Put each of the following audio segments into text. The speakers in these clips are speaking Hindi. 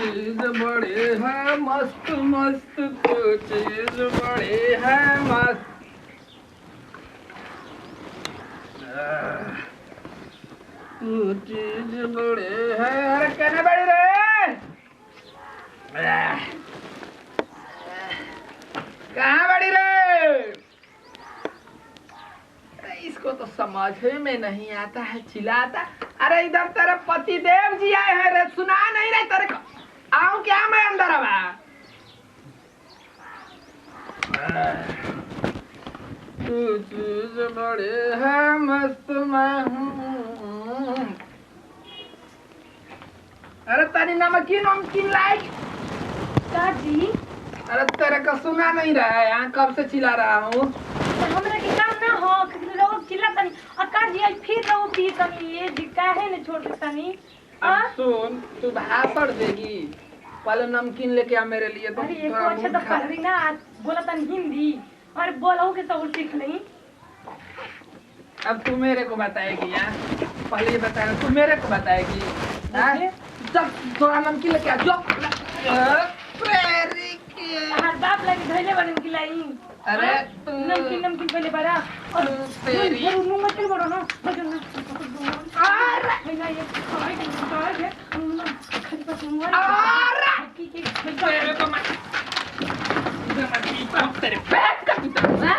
चीज बड़े हैं मस्त मस्त, तू चीज बड़े हैं मस्त। तू चीज बड़े हैं। अरे कहने बड़ी रे, कहाँ बड़ी रे? इसको तो समझ में नहीं आता है, चिल्लाता। अरे इधर तेरे पति देव जी आए हैं रे, सुना नहीं रहे तेरे को? आऊं क्या मैं अंदर? अब तू चीज बड़े है मस्त मैं हूँ। अरे तारी नमकीन नमकीन लाइक जी। अरे तेरे को सुना नहीं रहा है? यहाँ कब से चिल्ला रहा हूँ। हमरा के काम ना हो, लोग चिल्लाता नहीं। अक्का जी आज फिर रहो पी तनी, ये जी काहे ने छोड़ देता नहीं। अब सुन, तू भाषण देगी, पहले नमकीन लेके आ मेरे लिए। तो अरे एक अच्छा तो पढ़ रही ना, बोला तनी हिंदी और बोलो के सब सीख नहीं। अब तू मेरे को बताएगी यार, पहले ये बताया, तू मेरे को बताएगी। जब थोड़ा नमकीन लेके आ जो। हर बाप लगे धैले बने की लाई। अरे नमकीन नमकीन पहले बड़ा और तेरी मुंह मत करो ना, बजो ना। अरे भैया ये खाए के निकाल है, खाली पास मुंह आ की मेरे को मत तेरे बैग का पीता है।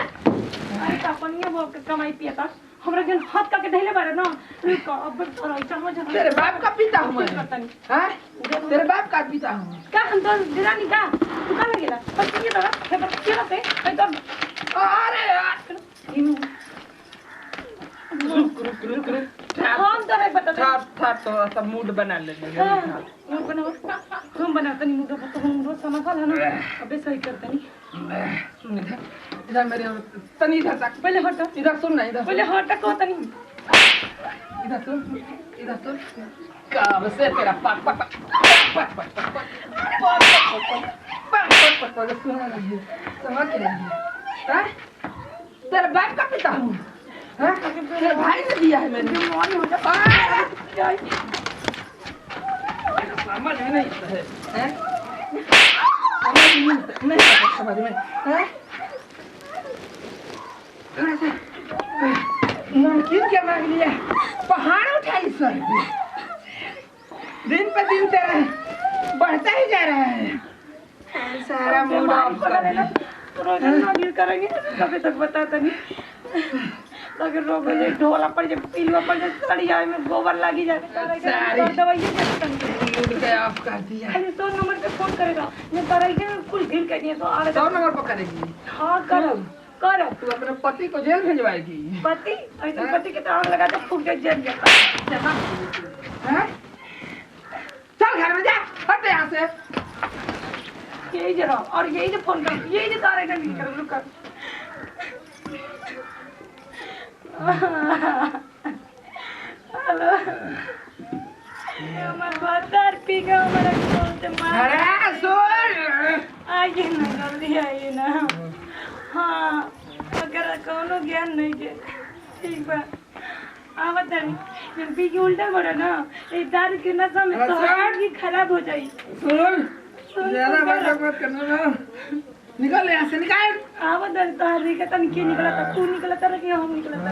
अरे पापनिया वो कमाई पिया था हमरा जन हाथ का के धैले बारे ना। रुको अब थोड़ा समझ ना। तेरे बाप का पीता हूं मैं, हैं? तेरे बाप का पीता हूं। का हम तो दिरानी का तू का लगेला पर ये तो है पर क्या पे एकदम। अरे यार रुक हम तो है बता था तो सब मूड बना ले। मूड बनाओ, हम बनाते नहीं मूड, तो हम रोज समझ है ना। अबे सही करते नहीं। सुन इधर मेरे तनी इधर तक, पहले हट, इधर सुन ना, इधर पहले हट को तनी इधर सुन, इधर सुन। कब से तेरा पक पक पक पक पक पक पक समझ रही है? तेरे बाप का पिता हूँ, तेरे भाई ने दिया है मैंने। समझ में नहीं आता है, समझ में नमकीन क्या मांग लिया? पहाड़ उठाई सर, दिन पे दिन तेरा बढ़ता ही जा रहा है। सारा मूड ऑफ कर दिया। रोजाना गिर करेंगे कभी तक बताता नहीं। अगर रोग ले ढोला पड़ जाए, पीलवा पड़ जाए, सड़िया में गोबर लगी जाए, सारी दवाइयाँ कैसे मूड के ऑफ कर दिया। अरे 100 नंबर पे फोन करेगा, ये दवाइयाँ कुल ढील कर दिए तो आ 100 नंबर पर करेगी। हाँ करो करो। तू अपने पति को जेल भिजवाएगी? पति ऐसे पति के तो आग लगा तो फूट जाए जेल जाता। चल घर में जा, हट यहाँ से। यही जरा और यही जो फोन कर, यही जो तारे का नहीं कर रुका। हेलो हमारा बाजार पी गया, हमारा कौन से मार। अरे सुन, आइए ना जल्दी आइए ना। हाँ अगर कौनो ज्ञान नहीं है ठीक बा आवत नहीं, पी के उल्टा बड़ा ना ये दारू के नशा में तो हार्ट भी खराब हो जाई। सुन ज्यादा बात मत करना ना, निकल यहाँ से, निकाल। आवत है तो हर का तन के निकला था, तू निकला था कि हम निकला था।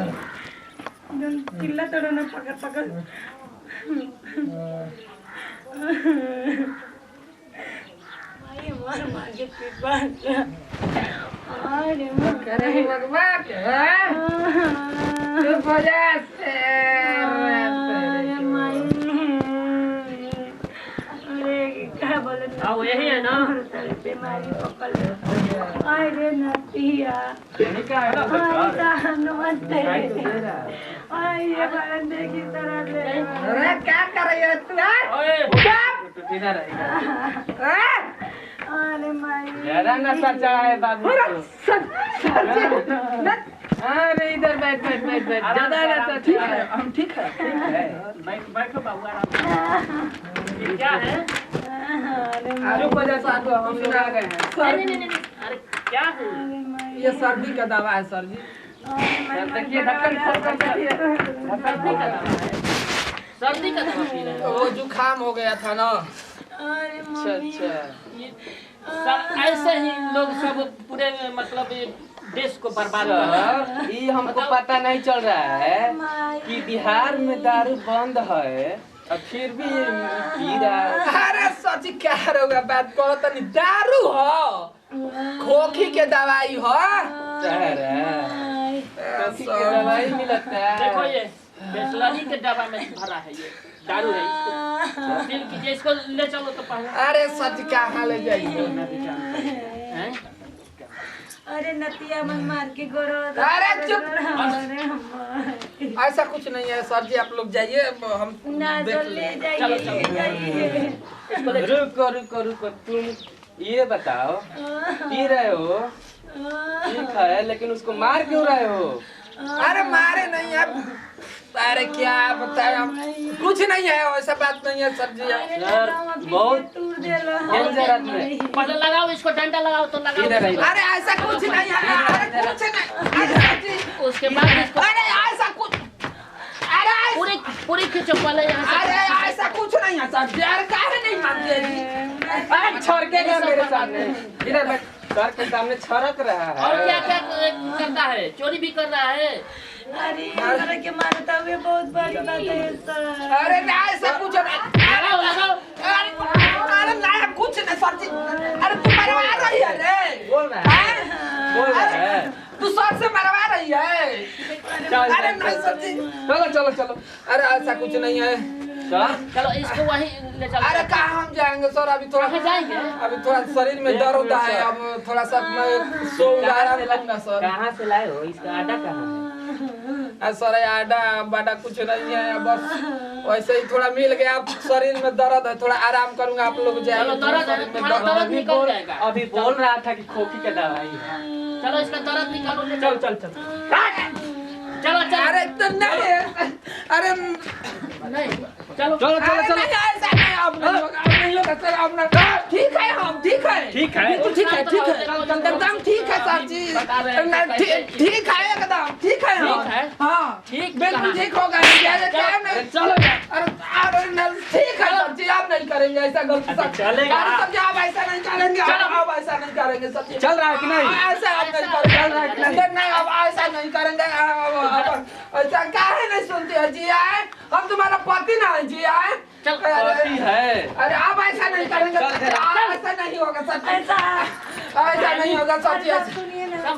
जन चिल्ला तोड़ा ना पकड़ पकड़। भाई मार मार के पीपा अरे मत करे भगवान चुप हो जा से। अरे माई अरे क्या बोले आओ यही है ना, बीमारी पकड़ अरे नतिया नमस्ते। ये बरंदे की तरह ले। अरे क्या कर रही है तू? अरे माई ज्यादा नशा चढ़ा है बाबू। अरे इधर बैठ बैठ बैठ बैठ, ज्यादा नशा। ठीक है हम ठीक है। बैठो बाबू आराम। ये क्या है? आलू को जैसा तो हम लोग आ गए हैं। नहीं अरे क्या है? ये सर्दी का दवा है सर जी। देखिए ढक्कन खोल कर देखिए, ढक्कन का दवा है, सर्दी का दवा पी रहे हो। वो जुकाम हो गया था ना, अरे अच्छा मम्मी अच्छा ये सब ऐसे ही लोग सब पूरे मतलब ये देश को बर्बाद कर रहे हैं। ये हमको पता नहीं चल रहा है कि बिहार में दारू बंद है और फिर भी ये पी रहा है। अरे सची क्या होगा बात करो तनी दारू हो खोखी के दवाई हो खोखी के दवाई मिलता है। देखो ये बिस्लरी के डब्बा में भरा है ये दारू है इसको फिर कीजिए इसको ले चलो तो पहले अरे सच कहाँ ले जाइए हैं अरे नतिया मन मार के गोरो अरे चुप! अरे हम ऐसा कुछ नहीं है सर जी आप लोग जाइए हम ना देख तो ले लेंगे। चलो, जाइए चलो। जाइए रुको रुको रुको तुम ये बताओ पी रहे हो ठीक है लेकिन उसको मार क्यों रहे हो? अरे मारे नहीं है अरे क्या बताए हम कुछ नहीं है वैसा बात नहीं है सर जी सर बहुत डेंजर आदमी। पहले लगाओ इसको डंडा लगाओ तो लगाओ इधर आइए। अरे ऐसा कुछ नहीं है अरे कुछ नहीं अरे सर जी उसके बाद इसको अरे ऐसा कुछ अरे पूरी पूरी खींचो पहले यहाँ से अरे ऐसा कुछ नहीं है सर जी अरे काहे नहीं मानते जी अरे छड़केगा मेरे सामने इधर बैठ सर के सामने छड़क रहा और है। क्या क्या करता है चोरी भी कर रहा है अरे हमरा के मारता हुए बहुत बड़ी बात है सर अरे ना ऐसा कुछ नहीं लगाओ लगाओ अरे ना कुछ नहीं सर जी अरे तू मरवा रही है रे बोल रहा है बोल रहा है। तू सर से मरवा रही है चल अरे नहीं सर जी चलो चलो चलो अरे ऐसा कुछ नहीं है सर चलो इसको वहीं ले चलो अरे कहाँ हम जाएंगे सर अभी थोड़ा कहाँ जाएंगे? अभी थोड़ा शरीर में दर्द है अब थोड़ा सा मैं सोऊंगा आराम करूंगा सर कहाँ से लाए हो इसका आटा कहाँ है? सर ये आडा बाडा कुछ नहीं है बस वैसे ही थोड़ा मिल गया अब शरीर में दर्द है थोड़ा आराम करूंगा आप लोग जाए चलो दर्द है, तुम्हारा दर्द निकल जाएगा अभी बोल रहा था कि खोखी का दवाई है। चलो इसका दर्द निकालो ले चल चलो चल चल चलो चलो अरे तो नहीं अरे नहीं चलो चलो चलो अरे चलो नहीं, ऐसा नहीं अब नहीं होगा अब नहीं होगा सर अब ना ठीक है हम ठीक है ठीक है बिल्कुल ठीक है ठीक है एकदम ठीक है सर जी बता रहे हैं नहीं, ठीक ठीक है एकदम ठीक है हम ठीक है? हाँ ठीक बिल्कुल कहाँ? ठीक होगा क्या क्या नहीं चलो यार। अरे नहीं, ठीक है सर जी आप नहीं करेंगे ऐसा गलती सर चलेगा। अरे सर जी आप ऐसा नहीं करेंगे अब ऐसा नहीं करेंगे सर जी चल रहा है कि नहीं? ऐसा आप नहीं करेंगे चल रहा है कि नहीं अब ऐसा नहीं करेंगे अब ऐसा काहे नहीं सुनते हो जी आए हम तुम्हारा पति ना है जी आए चल पति है अरे आप ऐसा नहीं करेंगे चल, चल, चल। ऐसा नहीं होगा सर ऐसा ऐसा नहीं होगा सर जी ऐसा सुनिए ना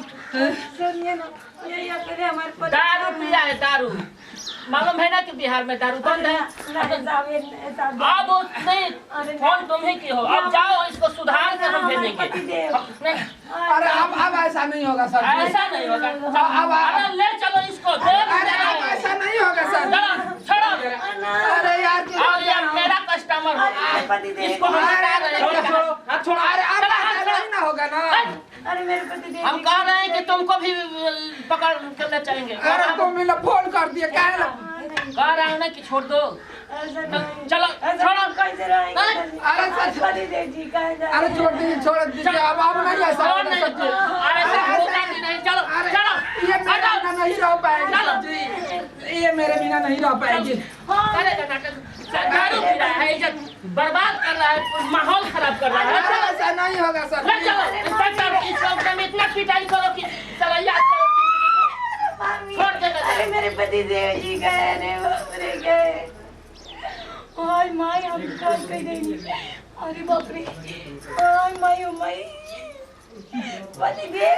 सुनिए ना ये अकेले हमारे पर दारू पिया है दारू मालूम है ना कि बिहार में दारू बंद है अब नहीं फोन तुम ही की हो अब जाओ इसको सुधार कर हम भेजेंगे नहीं, अरे अब ऐसा नहीं होगा सर जी ऐसा नहीं होगा अब अरे ले चलो इसको दे अरे अब ऐसा नहीं होगा सर चलो छोड़ो अरे यार और ये मेरा कस्टमर हो इसको हम हटा रहे छोड़ो हैं छोड़ो हाथ छोड़ो अरे अब ऐसा नहीं ना होगा ना अरे मेरे पति देव हम कह रहे हैं कि तुमको भी पकड़ करना चाहेंगे अरे तुम मैंने फोन कर दिया क्या है कह रहे हैं ना कि छोड़ दो चलो छोड़ो कैसे रहेंगे अरे सच पति देव जी कहाँ जा अरे छोड़ दीजिए अब नहीं ऐसा छोड़ होगा नहीं सर जी अरे सब होगा कि नहीं चलो अरे चलो ये मेरे बिना नहीं रह पाएगी चलो। सर जी ये मेरे बिना नहीं रह पाएगी करेगा नाटक दारू पी रहा है इज्जत बर्बाद कर रहा है माहौल खराब कर रहा अरे है ऐसा नहीं होगा सर ले चलो इंस्पेक्टर इसको एकदम इतना पिटाई करो कि चलो याद करो छोड़ देगा अरे मेरे पति देव जी गए रे बापरे गए ओए माय हम कल कह गई अरे बाप रे ओए माय ओ माय पति देव